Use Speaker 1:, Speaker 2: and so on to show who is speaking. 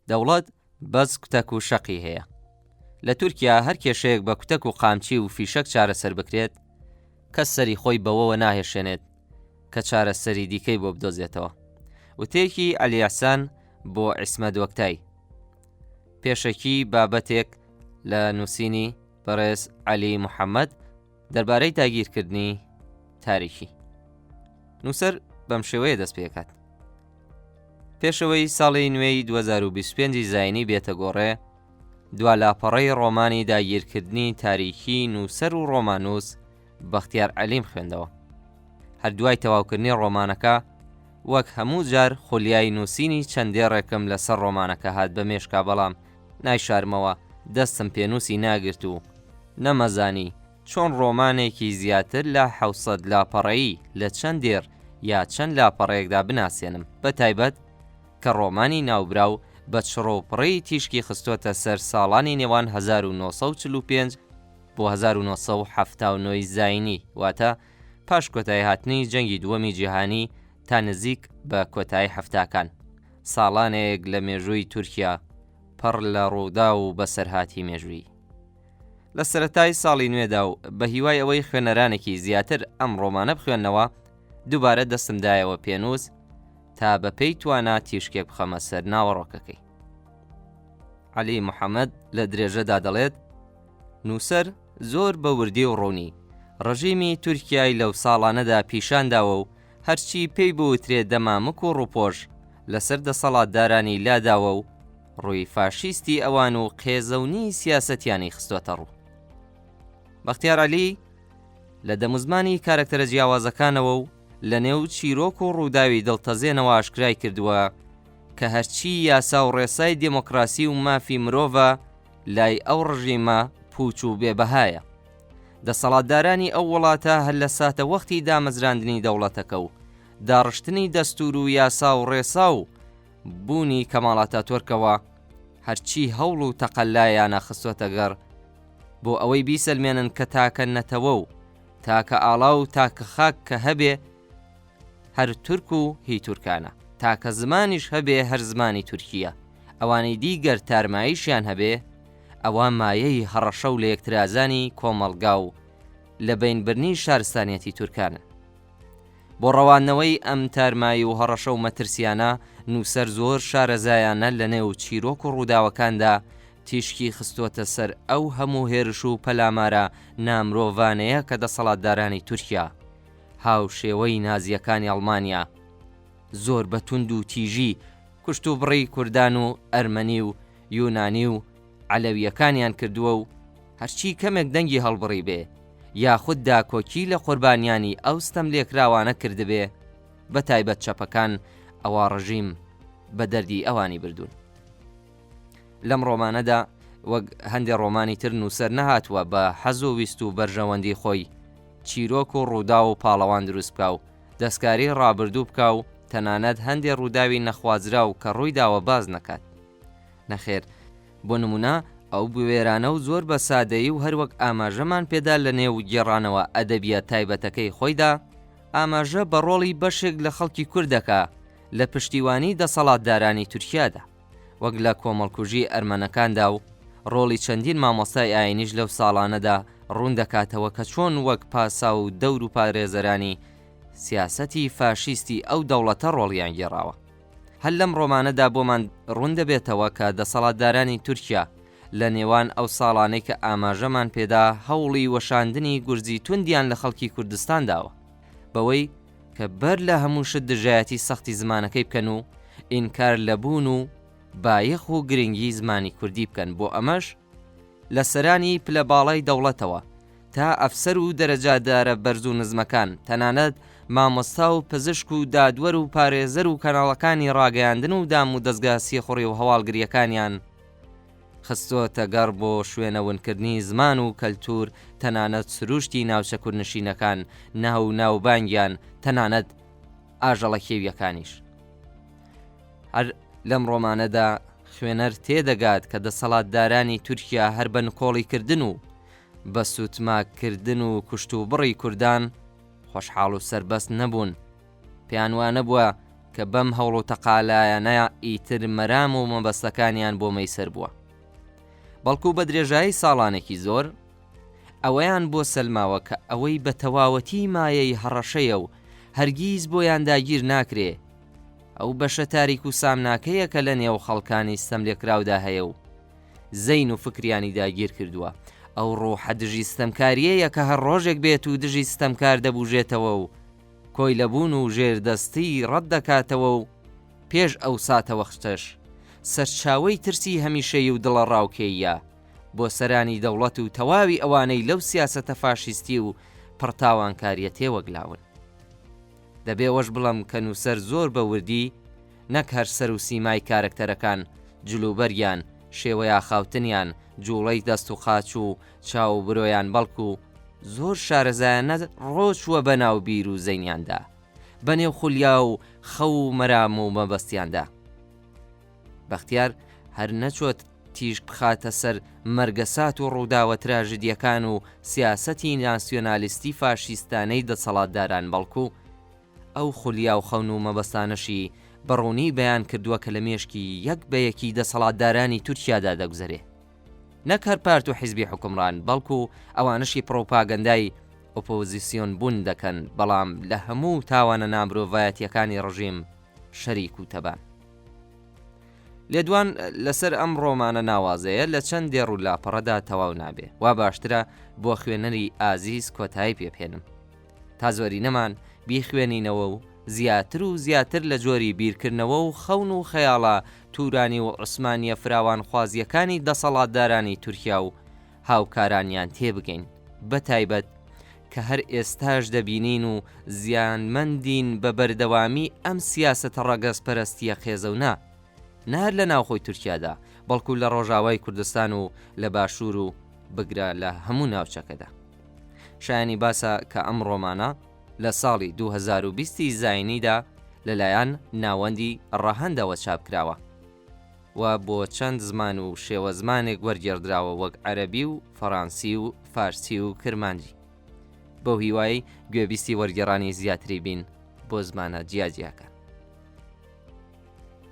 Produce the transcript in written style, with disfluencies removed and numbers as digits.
Speaker 1: دەوڵەت بەس کوتەک و شەقی هەیە. لە تورکیا هەر کێشەیەک بە کوتەک و قامچی و فیشەک چارەسەر بکرێت کەس سەری خۆی بەوەوە ناهێشێنێت کە چارەسەری دیکەی بۆ بدۆزێتەوە. وتەیەکی عەلی ئەحسان بۆ عیسمەت وەکتای، پێشەکی بابەتێک لە نووسینی بەڕێز عەلی موحەممەد دەربارەی داگیرکردنی تاریکی. نووسەر بەم شێوەیە دەست پێکات. پێشەوەی ساڵی نوێی 2025 زاینی بێتە گۆڕێ، دوا لاپەڕەی ڕۆمانی داگیرکردنی تاریکی نووسەر و ڕۆمانوس بەختیار عەلیم خوێندەوە. هەردوای تەواوکردنی ڕۆمانەکە وەک هەموو جار خولیای نووسینی چەندێڕێکم لەسەر ڕۆمانەکە هات بە مێشکا، بەڵام نایشارمەوە دەستم پێنووسی ناگرت و نەمەزانی چۆن ڕۆمانێکی زیاتر لە 700 لاپەڕەیی لە چەند دێر یا چەند لاپەڕەیەکدا بناسێنم، بە تایبەت کە ڕۆمانی ناوبراو بە چڕۆپڕی تیشکی خستۆتە سەر ساڵانی نێوان 1945 بۆ 1979 زاینی، واتە پاش کۆتایی هاتنی جەنگی دووەمی جیهانی تا نزیک بە کۆتایی هەفتاکان، ساڵانێک لە مێژووی تورکیا پڕ لە ڕوودا و بەسەرهاتی مێژووی. لە سەرەتای ساڵی نوێدا و بە هیوای ئەوەی خوێنەرانێکی زیاتر ئەم ڕۆمانە بخوێنەوە، دووبارە دەستمدایەوە پێنووس تا بەپێی توانە تیشکێک بخەمە سەر ناوەڕۆکەکەی. عەلی موحەممەد لە درێژەدا دەڵێت نووسەر زۆر بە وردی و ڕوونی ڕژیمی تورکیای لەو ساڵانەدا پیشانداوە و هەرچی پێی بوترێت دەمامک و ڕووپۆش لەسەر دەسەڵاتدارانی لاداوە و ڕووی فاشیستی ئەوان و قێزەونی سیاسەتیانی خستۆتە ڕوو. بەختیار عەلی لە دەموزمانی کارکتەرە جیاوازەکانەوە و لە نێو چیرۆک و ڕووداوی دڵتەزێنەوە ئاشکرای کردووە کە هەرچی یاسا و ڕێسای دموکراسی و مافی مرۆڤە لای ئەو ڕژیمە پوچ و بێبەهایە. دەسەڵاتدارانی ئەو وڵاتە هەر لە ساتە وەختی دامەزراندنی دەوڵەتەکە و داڕشتنی دەستور و یاسا و ڕێسا و بوونی کەماڵاتە تۆرکەوە هەرچی هەوڵ و تەقەلایانە خستۆتە گەڕ بۆ ئەوەی بیسەلمێنن کە تاکە نەتەوە و تاکە ئاڵا و تاکە خاک کە هەبێ هەر تورک و هی تورکانە، تاکە زمانیش هەبێ هەر زمانی تورکیە، ئەوانەی دیگەر تارماییشیان هەبێ ئەوان مایەی هەڕەشە و لە یەکترازانی کۆمەڵگا و لە بینبرنی شارستانیەتی تورکانە. بۆ ڕەوانەوەی ئەم تارمایی و هەڕەشە و مەترسیانە نووسەر زۆر شارەزایانە لە نێو چیرۆک و ڕووداوەکاندا تیشکی خستۆتە سەر ئەو هەموو هێرش و پەلامارە نامرۆڤانەیە کە دەسەڵاتدارانی تورکیا هاوشێوەی نازیەکانی ئەڵمانیا زۆر بەتوند و تیژی کوشت و بڕی کوردان و ئەرمەنی و یۆنانی و عەلەویەکانیان کردووە و هەرچی کەمێک دەنگی هەڵبڕی بێ یاخود داکۆکی لە قوربانیانی ئەو ستەم لێکراوانە کردبێ، بە تایبەت چەپەکان ئەوە ڕژیم بە دەردی ئەوانی بردوون. لەم ڕۆمانەدا وەک هەندێک ڕۆمانی تر نووسەر نەهاتووە بە حەز و ویست و بەرژەوەندی خۆی چیرۆک و ڕوودا و پاڵەوان دروست بکە و دەستکاری ڕابردوو بکە و تەنانەت هەندێک ڕووداوی نەخوازرا و کە ڕووی داوە باز نەکات. نەخێر، بۆ نمونە ئەو بوێرانە و زۆر بە سادەیی و هەروەک ئاماژەمان پێدا لە نێو گێڕانەوە ئەدەبیات تایبەتەکەی خۆیدا ئاماژە بە ڕۆڵی بەشێک لە خەڵکی کوردەکە لە پشتیوانی دەسەڵاتدارانی تورکیادا، وەک لە کۆمەڵکوژی ئەرمەنەکاندا و ڕۆڵی چەندین مامۆستای ئاینیش لەو ساڵانەدا ڕوون دەکاتەوە کە چۆن وەک پاسا و دەور و پارێزەرانی سیاسەتی فاشیستی ئەو دەوڵەتە ڕۆڵیان گێڕاوە. هەر لەم ڕۆمانەدا بۆمان ڕوون دەبێتەوە کە دەسەڵاتدارانی تورکیا لە نێوان ئەو ساڵانەی کە ئاماژەمان پێدا هەوڵی وەشاندنی گورجی توندیان لە خەڵکی کوردستان داوە، بەوەی کە بەر لە هەموو شت دژایەتی سەختی زمانەکەی بکەن و ئینکار لەبوون و بایەخ و گرنگی زمانی کوردی بکەن. بۆ ئەمەش لە سەرانی پلە باڵای دەوڵەتەوە تا ئەفسەر و دەرەجادارە بەرز و نزمەکان، تەنانەت مامۆستا و پزیشک و دادوەر و پارێزەر و کەناڵەکانی ڕاگەیاندن و دام و دەستگا سیخوڕی و هەواڵگریەکانیان خستۆتە گەڕ بۆ شوێنەونکردنی زمان و کەلتور، تەنانەت سروشتی ناوچە کوردنشینەکان، ناو ناوبانگیان، تەنانەت ئاژەڵە کێویەکانیش. هەر لەم ڕۆمانەدا خوێنەر تێدەگات کە دەسەڵاتدارانی تورکیا هەر بە نکۆڵیکردن و بە سوتماکردن و کوشت و بڕی کوردان خۆشحاڵ و سەربەست نەبوون. پێیان وانە بووە کە کە بەم هەوڵ و تەقالایانە ئیتر مەرام و مەبەستەکانیان بۆ مەیسەر بووە. بەڵکو بە درێژایی ساڵانێکی زۆر ئەوەیان بۆ سەلماوە کە ئەوەی بە تەواوەتی مایەی هەڕەشەیە و هەرگیز بۆیان داگیر ناکرێ، ئەو بەشە تاریک و سامناکەیە کە لە نێو خەڵکانی ستەملێکراودا هەیە و زەین و فکریانی داگیر کردووە. ئەو ڕۆحە دژی ستەمکاریەیە کە هەر ڕۆژێک بێت و دژی ستەمکار دەبوژێتەوە و کۆی لەبوون و ژێردەستی ڕەت دەکاتەوە و پێش ئەو ساتە وەختەش سەرچاوەی ترسی هەمیشەی و دڵە ڕاوکێیە بۆ سەرانی دەوڵەت و تەواوی ئەوانەی لەو سیاسەتە فاشیستی و پڕتاوانکاریە تێوەگلاون. دەبێ وەش بڵم کە نووسەر زۆر بە وردی نەک هەر سەر و سیمای کارکتەرەکان، جلوبەریان، شێوەیە خاوتنیان، جوڵەی دەست و خاچ و چاو برۆیان، بەڵکو زۆر شارەزایانە ڕۆچووە بەناو بیر و زەینیاندا، بەنێو خولیا و خەو و مەرام و مەبەستیاندا. بەختیار هەر نەچۆت تیژ بخاتە سەر مەرگەسات و ڕووداوە تراژیدیەکان و سیاسەتی ناسیۆنالیستی فاشیستانەی دەسەڵاتداران، بەڵکو ئەو خولیا و خەون و مەبەستانەشی بەڕوونی بەیان کردووە کە لە مێشکی یەک بە یەکی دەسەڵاتدارانی تورکیادا دەگوزەرێ، نەک هەر پارت و حیزبی حکومڕان، بەڵکو ئەوانشی پرۆپاگەندای ئۆپۆزیسیۆن بوون دەکەن، بەڵام لە هەموو تاوانە نامرۆڤایەتیەکانی ڕژیم شەریک و تەبان. لێدوان لەسەر ئەم ڕۆمانە ناوازەیە لە چەند دێڕ و لاپەڕەدا تەواو نابێ، وا باشترە بۆ خوێنەری ئازیز کۆتایی پێبهێنم تا زۆری نەمان بیخوێنینەوە و زیاتر و زیاتر لە جۆری بیرکردنەوە و خەون و خەیاڵە تورانی و عوسمانیە فراوان خوازیەکانی دەسەڵاتدارانی تورکیا و هاوکارانیان تێبگەین، بە تایبەت کە هەر ئێستاش دەبینین و زیانمەندین بە بەردەوامی ئەم سیاسەتە ڕەگەزپەرستیە خێزەونا، نەهەر لە ناوخۆی تورکیادا، بەڵکو لە ڕۆژاوای کوردستان و لە باشوور و بگرە لە هەموو ناوچەکەدا. شایانی باسە کە ئەم ڕۆمانە لە ساڵی 2020 زاینیدا لەلایەن ناوەندی ڕەهەندەوە چاپکراوە و بۆ چەند زمان و شێوە زمانێک وەرگێڕدراوە، وەک عەرەبی و فەڕانسی و فارسی و کرمانجی. بەو هیوای گوێبیستی وەرگێڕانی زیاتری بین بۆ زمانە جیاجیاکە.